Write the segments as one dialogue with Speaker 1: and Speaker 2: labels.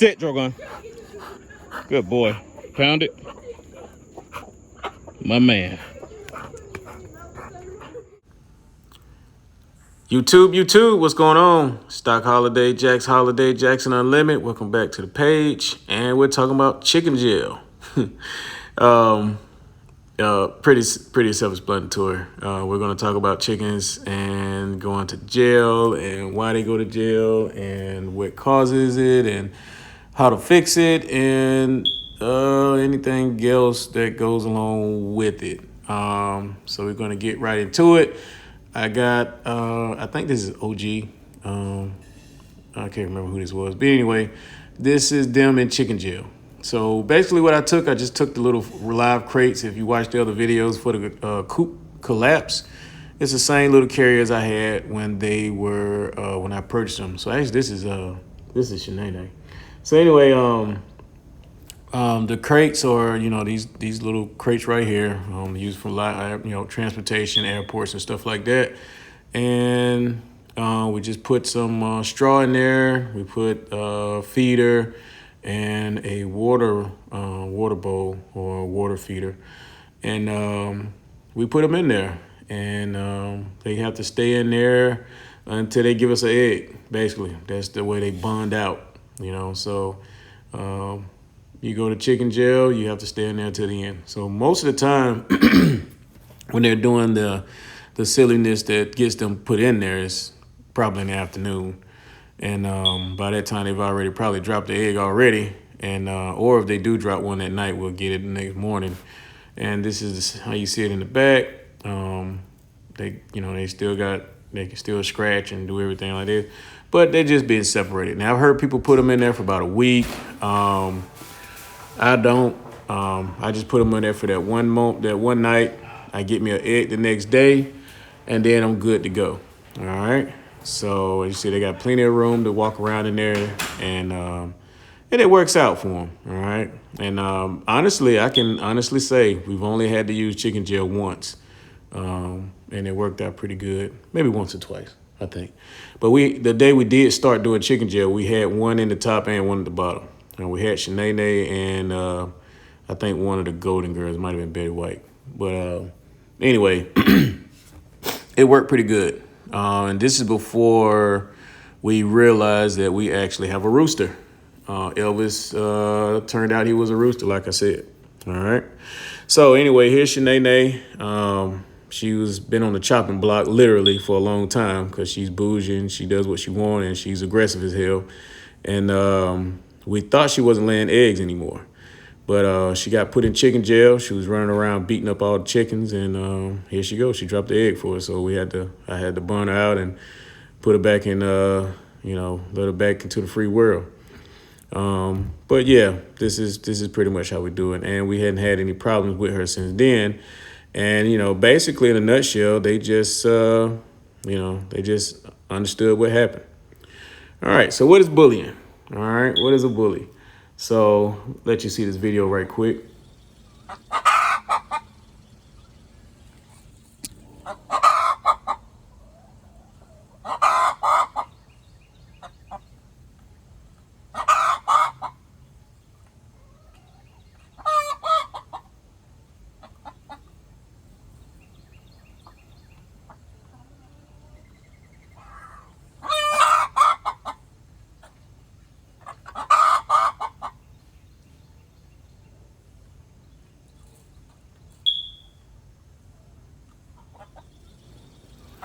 Speaker 1: Sit, Drogon. Good boy. Found it. My man. YouTube, what's going on? Stock Holiday, Jackson Unlimited. Welcome back to the page. And we're talking about chicken jail. Pretty self-explanatory. We're going to talk about chickens and going to jail and why they go to jail and what causes it and how to fix it and anything else that goes along with it. So we're going to get right into it. I got, I think this is OG. I can't remember who this was. But anyway, this is them in chicken jail. So basically what I just took the little live crates. If you watch the other videos for the coop collapse, it's the same little carriers I had when they were, when I purchased them. So actually this is Shanae. So anyway, the crates are, these little crates right here, used for transportation, airports and stuff like that. And we just put some straw in there. We put feeder and a water bowl or water feeder. And we put them in there. And they have to stay in there until they give us an egg, basically. That's the way they bond out, So you go to chicken jail, you have to stay in there till the end. So most of the time, when they're doing the silliness that gets them put in there, is probably in the afternoon. And by that time, they've already probably dropped the egg already. And or if they do drop one at night, we'll get it the next morning. And this is how you see it in the back. They can still scratch and do everything like this, but they're just being separated. Now I've heard people put them in there for about a week. I don't. I just put them in there for that one night. I get me an egg the next day, and then I'm good to go. All right. So as you see, they got plenty of room to walk around in there, and it works out for them. All right. And honestly, I can honestly say we've only had to use chicken jail once, and it worked out pretty good. Maybe once or twice, I think. But the day we did start doing chicken jail, we had one in the top and one at the bottom. And we had Shanae and I think one of the Golden Girls, might have been Betty White. But anyway, it worked pretty good. And this is before we realized that we actually have a rooster. Elvis turned out he was a rooster, like I said. All right. So anyway, here's Shanae. She's been on the chopping block literally for a long time because she's bougie and she does what she wants and she's aggressive as hell. And we thought she wasn't laying eggs anymore, but she got put in chicken jail. She was running around beating up all the chickens, and here she goes. She dropped the egg for us, so I had to burn her out and put her back in, let her back into the free world. But yeah, this is pretty much how we do it, and we hadn't had any problems with her since then. And basically in a nutshell, they just understood what happened. All right, so what is bullying? All right, what is a bully? So let you see this video right quick.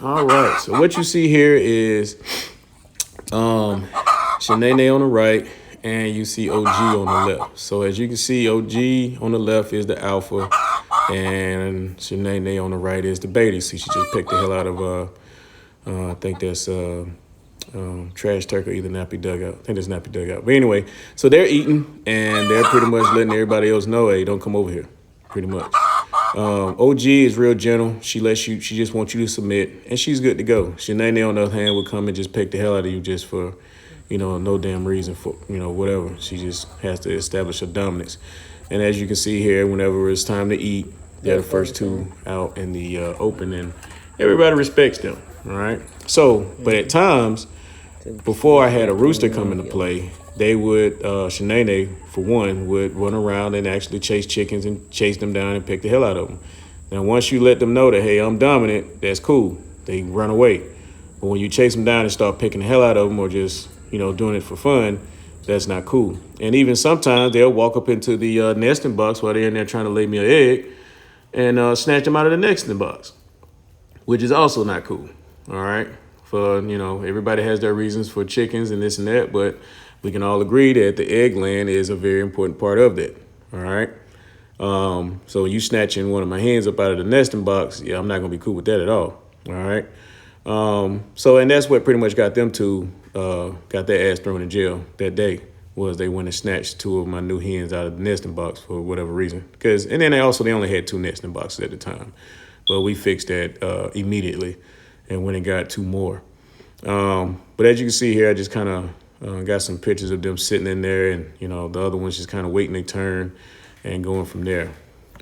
Speaker 1: All right, so what you see here is Shanae on the right, and you see OG on the left. So as you can see, OG on the left is the alpha, and Shanae on the right is the beta. See, she just picked the hell out of, I think that's trash turkey, either nappy dugout. I think it's nappy dugout. But anyway, so they're eating, and they're pretty much letting everybody else know, hey, don't come over here, pretty much. OG is real gentle. She just wants you to submit, and she's good to go. Shanae, on the other hand, will come and just peck the hell out of you just for, no damn reason for, whatever. She just has to establish her dominance. And as you can see here, whenever it's time to eat, they're the first two out in the open, and everybody respects them, all right? So, but at times, before I had a rooster come into play, they would, Shanae, for one, would run around and actually chase chickens and chase them down and pick the hell out of them. Now, once you let them know that, hey, I'm dominant, that's cool. They run away. But when you chase them down and start picking the hell out of them or just, doing it for fun, that's not cool. And even sometimes they'll walk up into the nesting box while they're in there trying to lay me an egg and snatch them out of the nesting box, which is also not cool. All right. For, everybody has their reasons for chickens and this and that, but we can all agree that the egg laying is a very important part of that. All right. So you snatching one of my hens up out of the nesting box, yeah, I'm not going to be cool with that at all. All right. And that's what pretty much got them got their ass thrown in jail that day, was they went and snatched two of my new hens out of the nesting box for whatever reason. And then they only had two nesting boxes at the time, but we fixed that immediately and went and got two more. But as you can see here, I just kind of got some pictures of them sitting in there, and the other ones just kind of waiting their turn and going from there.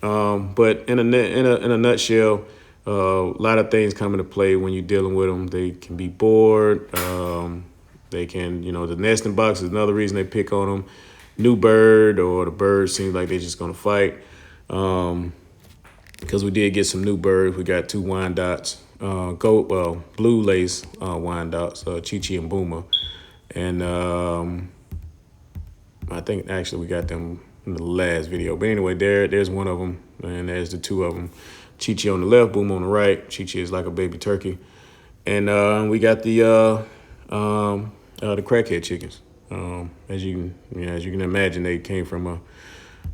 Speaker 1: But in a nutshell, a lot of things come into play when you're dealing with them. They can be bored. They can, the nesting box is another reason they pick on them. New bird, or the bird seems like they're just going to fight. Because we did get some new birds. We got two Wyandottes, blue lace Wyandottes, Chi-Chi and Boomer. And I think actually we got them in the last video. But anyway, there's one of them, and there's the two of them. Chi-Chi on the left, Boomer on the right. Chi-Chi is like a baby turkey. And we got the crackhead chickens. As you can imagine, they came from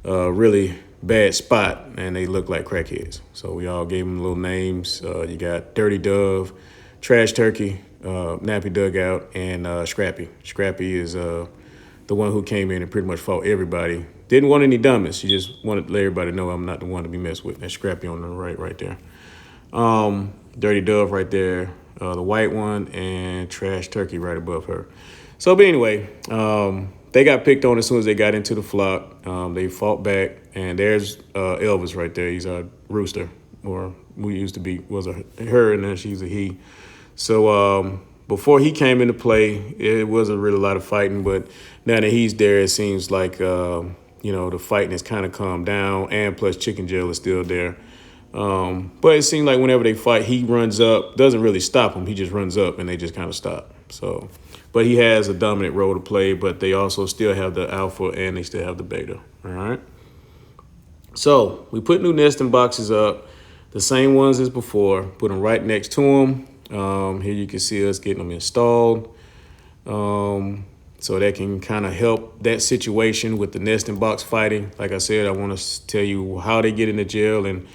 Speaker 1: a really bad spot, and they look like crackheads. So we all gave them little names. You got Dirty Dove, Trash Turkey, Nappy Dugout, and Scrappy. Scrappy is the one who came in and pretty much fought everybody. Didn't want any dumbness. She just wanted to let everybody know I'm not the one to be messed with. That's Scrappy on the right there. Dirty Dove right there, the white one, and Trash Turkey right above her. So, but anyway, they got picked on as soon as they got into the flock. They fought back, and there's Elvis right there. He's a rooster, or we used to be, was a her, and then she's a he. So before he came into play, it wasn't really a lot of fighting, but now that he's there, it seems like, the fighting has kind of calmed down, and plus Chicken Jail is still there. But it seems like whenever they fight, he runs up, doesn't really stop them. He just runs up, and they just kind of stop. So, but he has a dominant role to play, but they also still have the alpha and they still have the beta. All right. So we put new nesting boxes up, the same ones as before, put them right next to them. Here you can see us getting them installed. So that can kind of help that situation with the nesting box fighting. Like I said, I want to tell you how they get into jail and,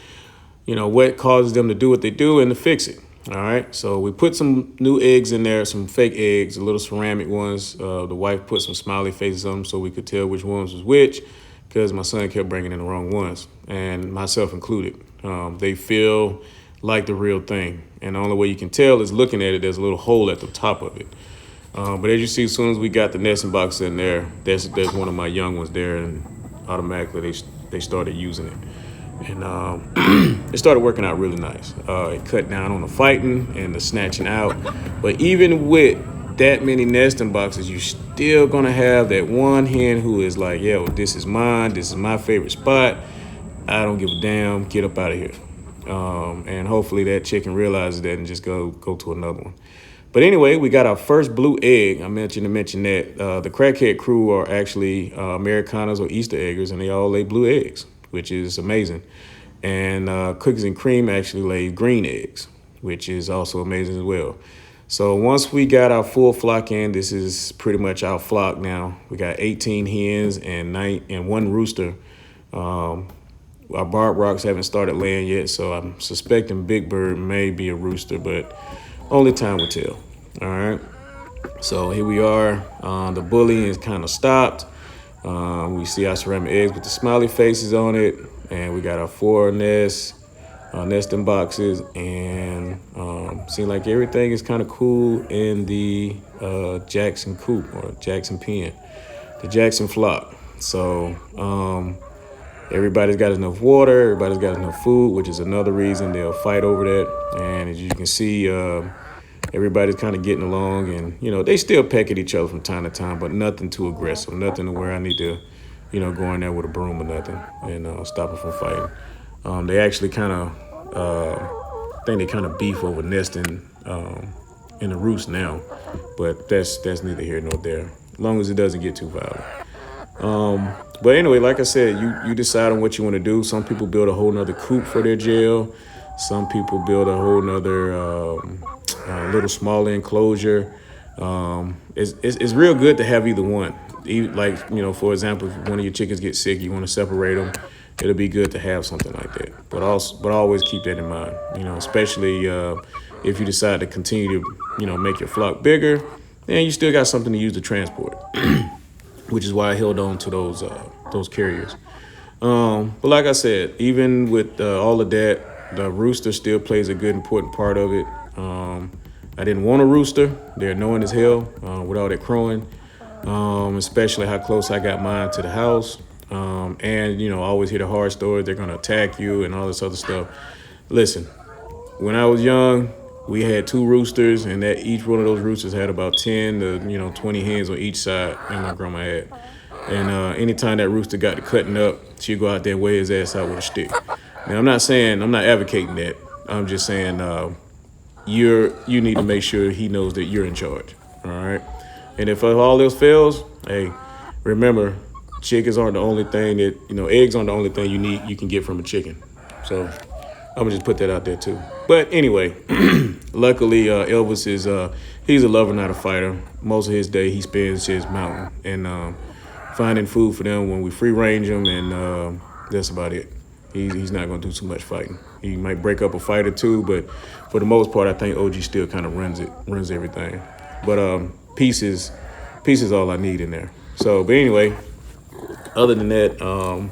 Speaker 1: what causes them to do what they do and to fix it. All right. So we put some new eggs in there, some fake eggs, little ceramic ones. The wife put some smiley faces on them so we could tell which ones was which, because my son kept bringing in the wrong ones, and myself included. They feel like the real thing. And the only way you can tell is looking at it. There's a little hole at the top of it. But as you see, as soon as we got the nesting box in there, there's one of my young ones there, and automatically they started using it. And it started working out really nice. It cut down on the fighting and the snatching out. But even with that many nesting boxes, you're still going to have that one hen who is like, yo, this is mine. This is my favorite spot. I don't give a damn. Get up out of here. And hopefully that chicken realizes that and just go to another one. But anyway, we got our first blue egg. I mentioned that the crackhead crew are actually Americanas or Easter eggers, and they all lay blue eggs, which is amazing. And Cookies and Cream actually lay green eggs, which is also amazing as well. So once we got our full flock in, this is pretty much our flock now. We got 18 hens and one rooster. Our Barb Rocks haven't started laying yet, so I'm suspecting Big Bird may be a rooster, but only time will tell. All right. So here we are. The bullying is kind of stopped. We see our ceramic eggs with the smiley faces on it. And we got our 4 nesting boxes. And seems like everything is kind of cool in the Jackson coop or Jackson pen, the Jackson flock. So everybody's got enough water. Everybody's got enough food, which is another reason they'll fight over that. And as you can see, everybody's kind of getting along, and they still peck at each other from time to time, but nothing too aggressive, nothing to where I need to go in there with a broom or nothing and stop them from fighting. They actually kind of I think they kind of beef over nesting in the roost now, but that's neither here nor there, as long as it doesn't get too violent. But anyway, like I said, you decide on what you want to do. Some people build a whole nother coop for their jail. Some people build a whole nother little smaller enclosure. It's real good to have either one. Like, for example, if one of your chickens get sick, you want to separate them. It'll be good to have something like that. But always keep that in mind. Especially if you decide to continue to make your flock bigger, then you still got something to use to transport. Which is why I held on to those carriers. But like I said, even with all of that, the rooster still plays a good, important part of it. I didn't want a rooster. They're annoying as hell with all that crowing, especially how close I got mine to the house. And, I always hear the horror stories. They're going to attack you and all this other stuff. Listen, when I was young, we had 2 roosters, and that each one of those roosters had about 10 to 20 hens on each side that my grandma had. And anytime that rooster got to cutting up, she'd go out there and weigh his ass out with a stick. Now, I'm not advocating that. I'm just saying you need to make sure he knows that you're in charge. All right. And if all else fails, hey, remember, chickens aren't the only thing that eggs aren't the only thing you can get from a chicken. So I'm gonna just put that out there too. But anyway, luckily Elvis is he's a lover, not a fighter. Most of his day he spends just mounting and finding food for them when we free range them, and that's about it. He's not gonna do too much fighting. He might break up a fight or two, but for the most part, I think OG still kind of runs everything. But peace is all I need in there. So, but anyway, other than that,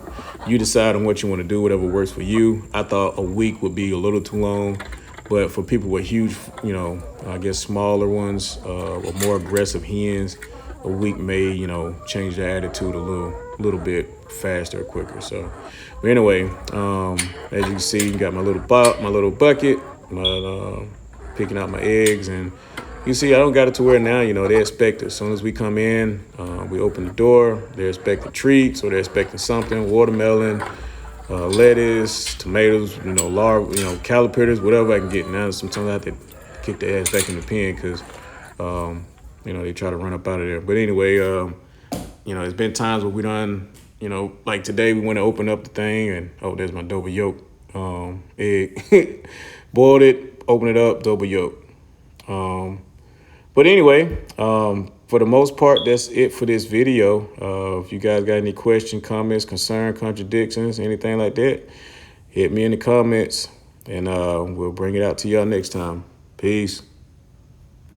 Speaker 1: you decide on what you want to do, whatever works for you. I thought a week would be a little too long, but for people with huge, I guess smaller ones or more aggressive hens, a week may, change their attitude a little bit faster or quicker. So, but anyway, as you can see, got my little bucket, picking out my eggs, and you see, I don't got it to where now, they expect it. As soon as we come in, we open the door, they're expecting treats or they're expecting something, watermelon, lettuce, tomatoes, calipers, whatever I can get. Now, sometimes I have to kick their ass back in the pen because, they try to run up out of there. But anyway, it's been times where we done, like today we went to open up the thing and, there's my double yolk egg. Boiled it, open it up, double yolk. But anyway, for the most part, that's it for this video. If you guys got any questions, comments, concerns, contradictions, anything like that, hit me in the comments and we'll bring it out to y'all next time. Peace.